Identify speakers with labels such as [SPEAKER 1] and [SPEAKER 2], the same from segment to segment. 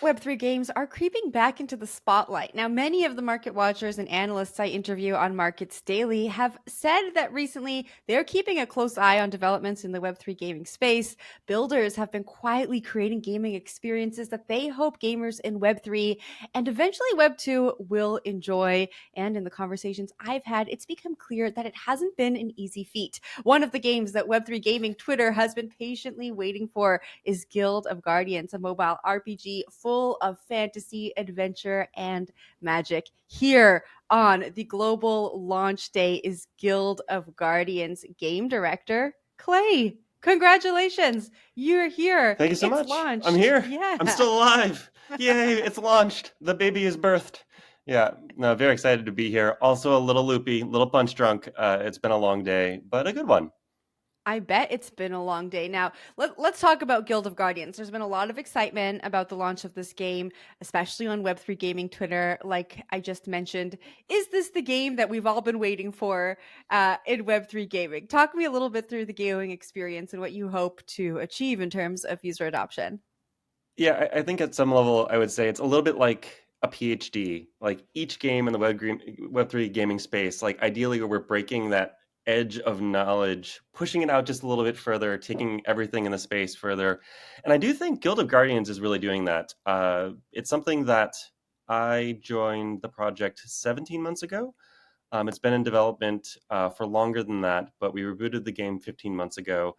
[SPEAKER 1] Web3 games are creeping back into the spotlight. Now, many of the market watchers and analysts I interview on Markets Daily have said that recently they're keeping a close eye on developments in the Web3 gaming space. Builders have been quietly creating gaming experiences that they hope gamers in Web3 and eventually Web2 will enjoy. And in the conversations I've had, it's become clear that it hasn't been an easy feat. One of the games that Web3 gaming Twitter has been patiently waiting for is Guild of Guardians, a mobile RPG full of fantasy, adventure, and magic. Here on the global launch day is Guild of Guardians game director Clay. Congratulations, you're here.
[SPEAKER 2] Thank you so
[SPEAKER 1] It's
[SPEAKER 2] much. I'm
[SPEAKER 1] launched.
[SPEAKER 2] here. I'm
[SPEAKER 1] Yeah.
[SPEAKER 2] still alive. Yay, it's launched. The baby is birthed. Yeah, no, very excited to be here. Also a little loopy, little punch drunk. It's been a long day, but a good one.
[SPEAKER 1] I bet it's been a long day. Now, let's talk about Guild of Guardians. There's been a lot of excitement about the launch of this game, especially on Web3 Gaming Twitter, like I just mentioned. Is this the game that we've all been waiting for in Web3 Gaming? Talk me a little bit through the gaming experience and what you hope to achieve in terms of user adoption.
[SPEAKER 2] Yeah, I think at some level, I would say it's a little bit like a PhD. Like each game in the Web3 gaming space, like ideally we're breaking that edge of knowledge, pushing it out just a little bit further, taking everything in the space further. And I do think Guild of Guardians is really doing that. It's something that I joined the project 17 months ago. It's been in development for longer than that, but we rebooted the game 15 months ago.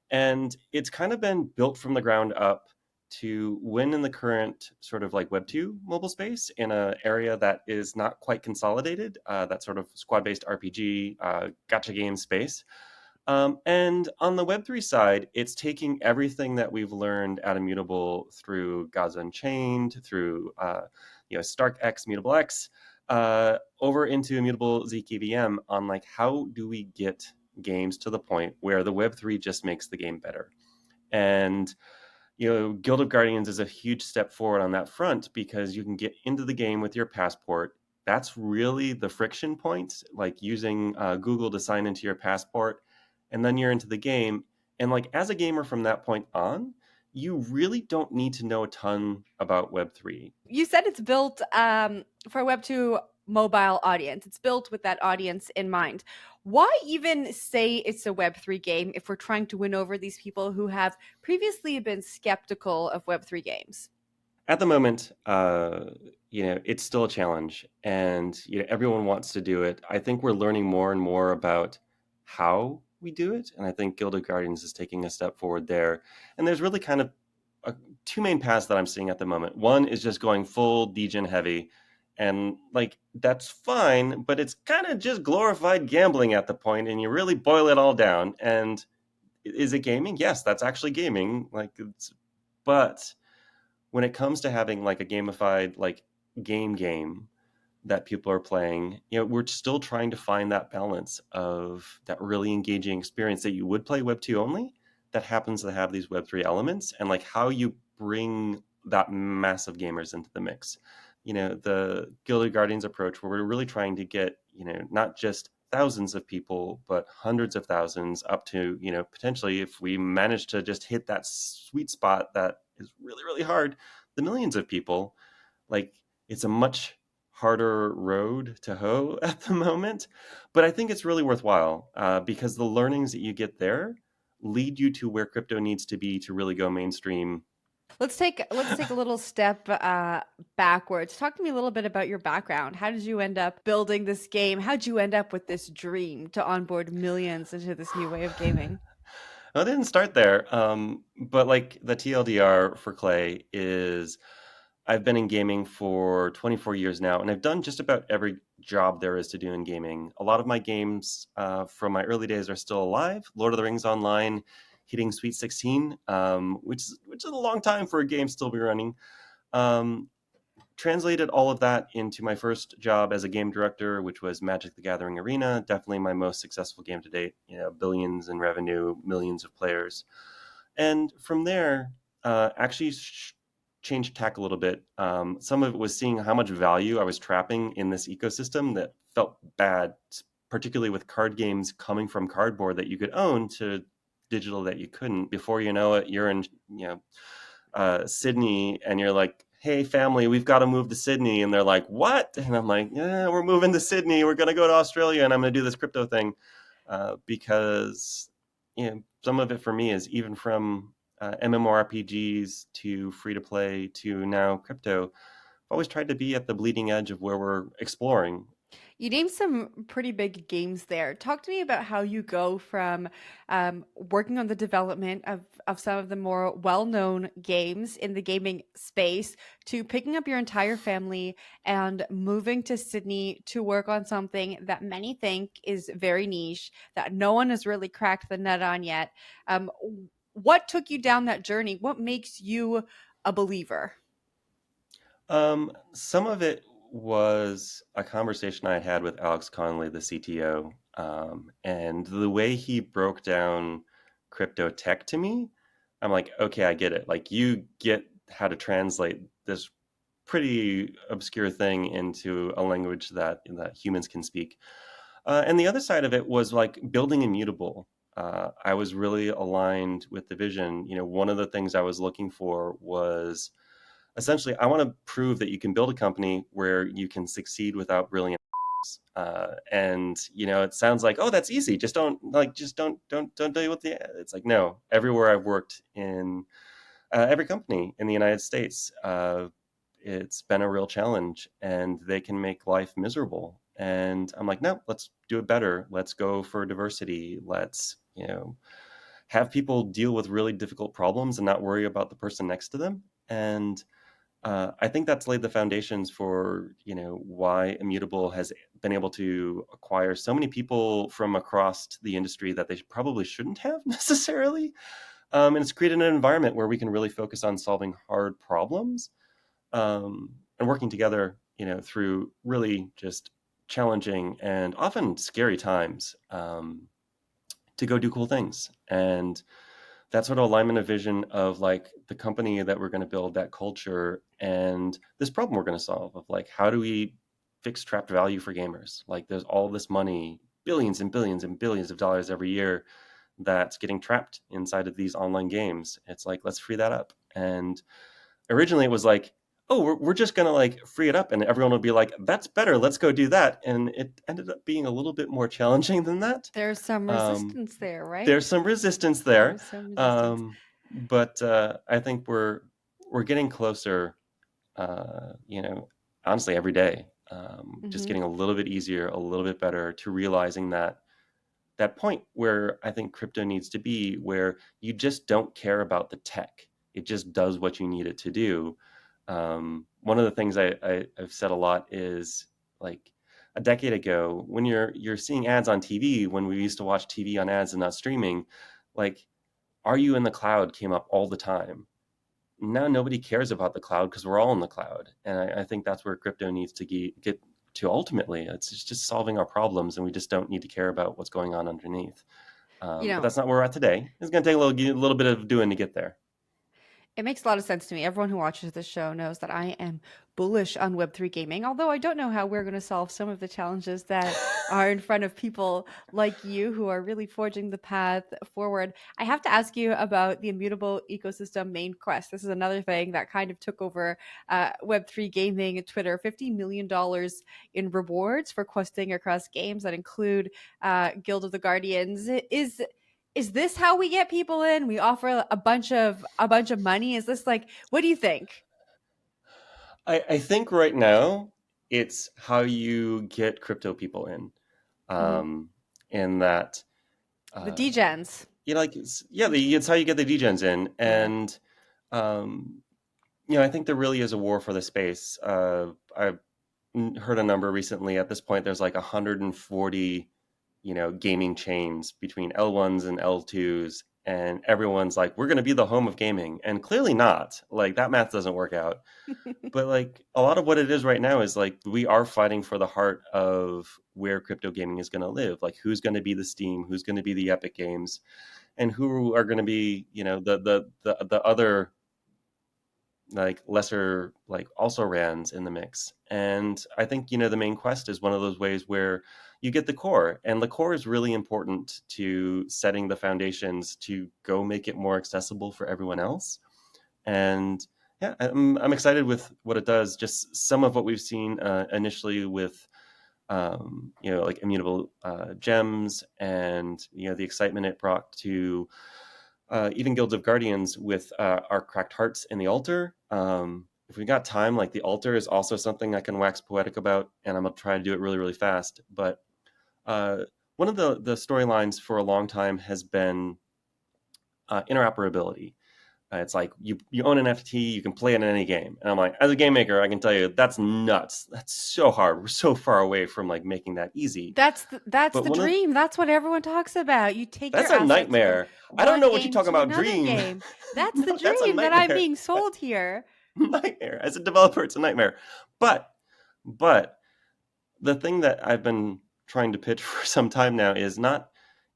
[SPEAKER 2] And it's kind of been built from the ground up to win in the current sort of like Web2 mobile space in an area that is not quite consolidated, that sort of squad-based RPG, gacha game space. And on the Web3 side, it's taking everything that we've learned at Immutable through Gods Unchained, through Stark X, Mutable X, over into Immutable ZKVM on like how do we get games to the point where the Web3 just makes the game better. And Guild of Guardians is a huge step forward on that front because you can get into the game with your passport. That's really the friction point, like using Google to sign into your passport, and then you're into the game. And like as a gamer from that point on, you really don't need to know a ton about Web3.
[SPEAKER 1] You said it's built for a Web2 mobile audience. It's built with that audience in mind. Why even say it's a Web3 game if we're trying to win over these people who have previously been skeptical of Web3 games?
[SPEAKER 2] At the moment, it's still a challenge, and everyone wants to do it. I think we're learning more and more about how we do it, and I think Guild of Guardians is taking a step forward there. And there's really kind of two main paths that I'm seeing at the moment. One is just going full degen heavy, and like that's fine, but it's kind of just glorified gambling at the point, and you really boil it all down. And is it gaming? Yes, that's actually gaming. But when it comes to having like a gamified like game that people are playing, we're still trying to find that balance of that really engaging experience that you would play Web2 only that happens to have these Web3 elements, and like how you bring that massive gamers into the mix. The Guild of Guardians approach, where we're really trying to get, not just thousands of people, but hundreds of thousands, up to, potentially, if we manage to just hit that sweet spot that is really, really hard, the millions of people. Like, it's a much harder road to hoe at the moment, but I think it's really worthwhile because the learnings that you get there lead you to where crypto needs to be to really go mainstream.
[SPEAKER 1] Let's take a little step backwards. Talk to me a little bit about your background. How did you end up building this game? How did you end up with this dream to onboard millions into this new way of gaming?
[SPEAKER 2] I didn't start there, but like the TLDR for Clay is I've been in gaming for 24 years now, and I've done just about every job there is to do in gaming. A lot of my games from my early days are still alive. Lord of the Rings Online, hitting Sweet 16, which is a long time for a game still be running. Um, Translated all of that into my first job as a game director, which was Magic the Gathering Arena. Definitely my most successful game to date. Billions in revenue, millions of players. And from there, actually changed tack a little bit. Some of it was seeing how much value I was trapping in this ecosystem that felt bad, particularly with card games coming from cardboard that you could own to digital that you couldn't. Before you know it, you're in Sydney, and you're like, hey family, we've got to move to Sydney. And they're like, what? And I'm like, yeah, we're moving to Sydney. We're going to go to Australia and I'm going to do this crypto thing. Because some of it for me is even from MMORPGs to free to play to now crypto. I've always tried to be at the bleeding edge of where we're exploring.
[SPEAKER 1] You named some pretty big games there. Talk to me about how you go from working on the development of some of the more well-known games in the gaming space to picking up your entire family and moving to Sydney to work on something that many think is very niche, that no one has really cracked the nut on yet. Um, what took you down that journey? What makes you a believer?
[SPEAKER 2] Some of it was a conversation I had with Alex Conley, the CTO, and the way he broke down crypto tech to me, I'm like, okay, I get it. Like, you get how to translate this pretty obscure thing into a language that humans can speak. And the other side of it was like building immutable. I was really aligned with the vision. One of the things I was looking for was essentially, I want to prove that you can build a company where you can succeed without brilliant. And it sounds like, oh, that's easy. Just don't deal with the. It's like, no. Everywhere I've worked in every company in the United States, it's been a real challenge, and they can make life miserable. And I'm like, no, let's do it better. Let's go for diversity. Let's have people deal with really difficult problems and not worry about the person next to them. And I think that's laid the foundations for why Immutable has been able to acquire so many people from across the industry that they probably shouldn't have necessarily. And it's created an environment where we can really focus on solving hard problems, and working together, through really just challenging and often scary times, to go do cool things. And that sort of alignment of vision of like the company that we're going to build, that culture, and this problem we're going to solve of like, how do we fix trapped value for gamers? Like, there's all this money, billions and billions and billions of dollars every year that's getting trapped inside of these online games. It's like, let's free that up. And originally it was like, oh, we're just going to like free it up and everyone will be like, that's better, let's go do that. And it ended up being a little bit more challenging than that.
[SPEAKER 1] There's some
[SPEAKER 2] um,
[SPEAKER 1] resistance there, right?
[SPEAKER 2] there's some resistance there,
[SPEAKER 1] There's some resistance.
[SPEAKER 2] but I think we're getting closer. Honestly, every day, just
[SPEAKER 1] Mhm.
[SPEAKER 2] getting a little bit easier, a little bit better to realizing that point where I think crypto needs to be, where you just don't care about the tech; it just does what you need it to do. One of the things I've said a lot is like a decade ago, when you're seeing ads on TV, when we used to watch TV on ads and not streaming, like, "Are you in the cloud?" came up all the time. Now nobody cares about the cloud because we're all in the cloud, and I think that's where crypto needs to get to ultimately. It's just solving our problems, and we just don't need to care about what's going on underneath.
[SPEAKER 1] You
[SPEAKER 2] But
[SPEAKER 1] know,
[SPEAKER 2] that's not where we're at today. It's going to take a little bit of doing to get there.
[SPEAKER 1] it makes a lot of sense to me. Everyone who watches this show knows that I am bullish on Web3 gaming, although I don't know how we're going to solve some of the challenges that are in front of people like you who are really forging the path forward. I have to ask you about the immutable ecosystem main quest. This is another thing that kind of took over Web3 gaming Twitter. $50 million in rewards for questing across games that include Guild of the Guardians. Is this how we get people in? We offer a bunch of money. Is this like, what do you think?
[SPEAKER 2] I think right now it's how you get crypto people in,
[SPEAKER 1] Hmm.
[SPEAKER 2] um, in that,
[SPEAKER 1] The
[SPEAKER 2] uh,
[SPEAKER 1] degens.
[SPEAKER 2] it's how you get the degens in.
[SPEAKER 1] Yeah.
[SPEAKER 2] And um, I think there really is a war for the space. I've heard a number recently. At this point, there's like 140, gaming chains between L1s and L2s, and everyone's like, we're going to be the home of gaming, and clearly not. Like, that math doesn't work out. But like a lot of what it is right now is like we are fighting for the heart of where crypto gaming is going to live. Like, who's going to be the Steam, who's going to be the Epic Games, and who are going to be the other like lesser like also rans in the mix. And I think the main quest is one of those ways where you get the core, and the core is really important to setting the foundations to go make it more accessible for everyone else. And Yeah, I'm excited with what it does. Just some of what we've seen initially with like immutable gems, and the excitement it brought to even Guilds of Guardians with our cracked hearts in the altar. If we got time, like the altar is also something I can wax poetic about, and I'm gonna try to do it really, really fast. But uh, one of the storylines for a long time has been interoperability. It's like you own an NFT, you can play it in any game. And I'm like, as a game maker, I can tell you that's nuts. That's so hard. We're so far away from like making that easy.
[SPEAKER 1] That's
[SPEAKER 2] But
[SPEAKER 1] the dream. That's what everyone talks about. You take your
[SPEAKER 2] that's a
[SPEAKER 1] assets from
[SPEAKER 2] nightmare. I don't know
[SPEAKER 1] one
[SPEAKER 2] what you're
[SPEAKER 1] game
[SPEAKER 2] talking
[SPEAKER 1] to
[SPEAKER 2] about.
[SPEAKER 1] another
[SPEAKER 2] Dream.
[SPEAKER 1] game. That's the
[SPEAKER 2] No, that's a
[SPEAKER 1] dream that I'm
[SPEAKER 2] nightmare.
[SPEAKER 1] being sold here.
[SPEAKER 2] Nightmare. As a developer, it's a nightmare. But the thing that I've been trying to pitch for some time now is not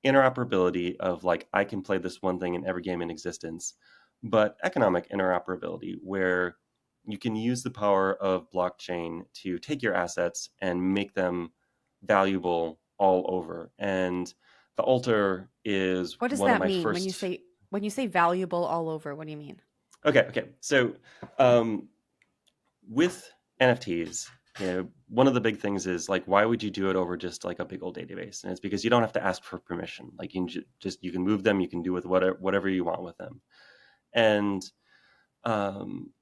[SPEAKER 2] interoperability of like I can play this one thing in every game in existence, but economic interoperability where you can use the power of blockchain to take your assets and make them valuable all over. And the altar is
[SPEAKER 1] What does
[SPEAKER 2] one of
[SPEAKER 1] that
[SPEAKER 2] my
[SPEAKER 1] mean
[SPEAKER 2] first.
[SPEAKER 1] when you say valuable all over? What do you mean?
[SPEAKER 2] Okay. So um, with NFTs, one of the big things is like, why would you do it over just like a big old database? And it's because you don't have to ask for permission. Like you can move them, you can do with whatever you want with them, and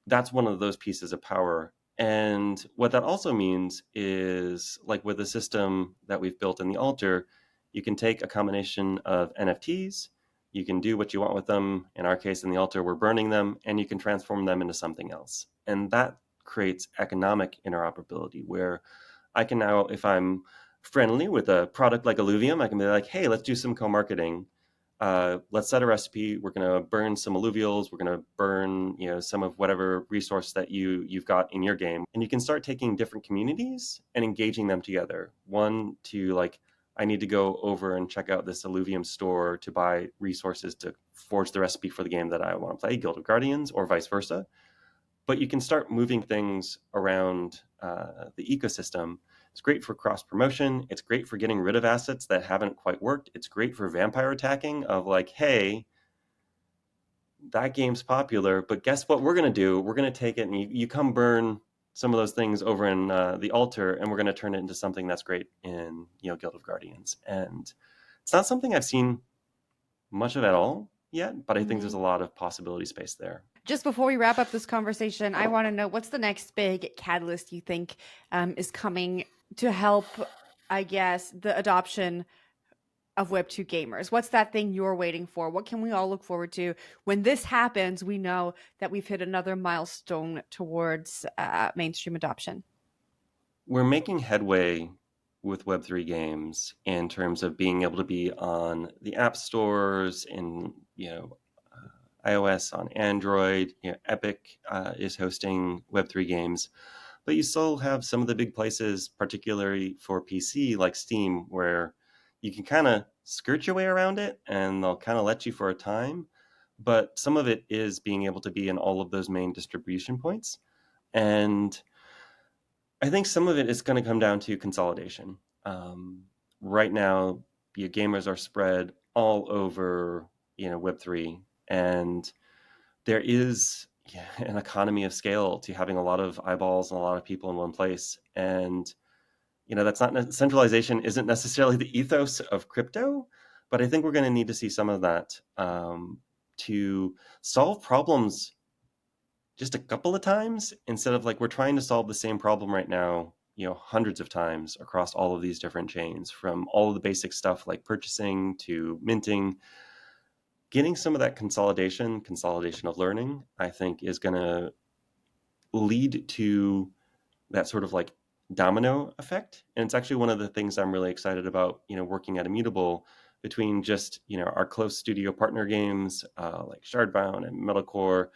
[SPEAKER 2] that's one of those pieces of power. And what that also means is like with the system that we've built in the altar, you can take a combination of NFTs. You can do what you want with them. In our case, in the altar, we're burning them, and you can transform them into something else. And that creates economic interoperability where I can now, if I'm friendly with a product like Alluvium, I can be like, hey, let's do some co-marketing. Let's set a recipe. We're going to burn some alluvials. We're going to burn, some of whatever resource that you've got in your game. And you can start taking different communities and engaging them together. One to like, I need to go over and check out this alluvium store to buy resources to forge the recipe for the game that I want to play, Guild of Guardians, or vice versa. But you can start moving things around the ecosystem. It's great for cross promotion. It's great for getting rid of assets that haven't quite worked. It's great for vampire attacking of like, hey, that game's popular, but guess what we're going to do? We're going to take it and you come burn some of those things over in the altar, and we're going to turn it into something that's great in Guild of Guardians. And it's not something I've seen much of at all yet, but I think there's a lot of possibility space there.
[SPEAKER 1] Just before we wrap up this conversation, I want to know what's the next big catalyst you think is coming to help, I guess, the adoption of Web2 gamers? What's that thing you're waiting for? What can we all look forward to? When this happens, we know that we've hit another milestone towards mainstream adoption.
[SPEAKER 2] We're making headway with Web3 games in terms of being able to be on the app stores in, iOS, on Android. Epic is hosting Web3 games, but you still have some of the big places, particularly for PC, like Steam, where you can kind of skirt your way around it and they'll kind of let you for a time. But some of it is being able to be in all of those main distribution points. And I think some of it is going to come down to consolidation. Right now, gamers are spread all over, Web3, and there is an economy of scale to having a lot of eyeballs and a lot of people in one place. And that's not centralization isn't necessarily the ethos of crypto, but I think we're going to need to see some of that to solve problems just a couple of times instead of like we're trying to solve the same problem right now, hundreds of times across all of these different chains, from all of the basic stuff like purchasing to minting. Getting some of that consolidation of learning, I think, is going to lead to that sort of like domino effect. And it's actually one of the things I'm really excited about, working at Immutable, between just, our close studio partner games like Shardbound and Metalcore,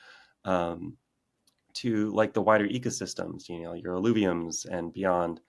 [SPEAKER 2] to like the wider ecosystems, your Alluviums and beyond.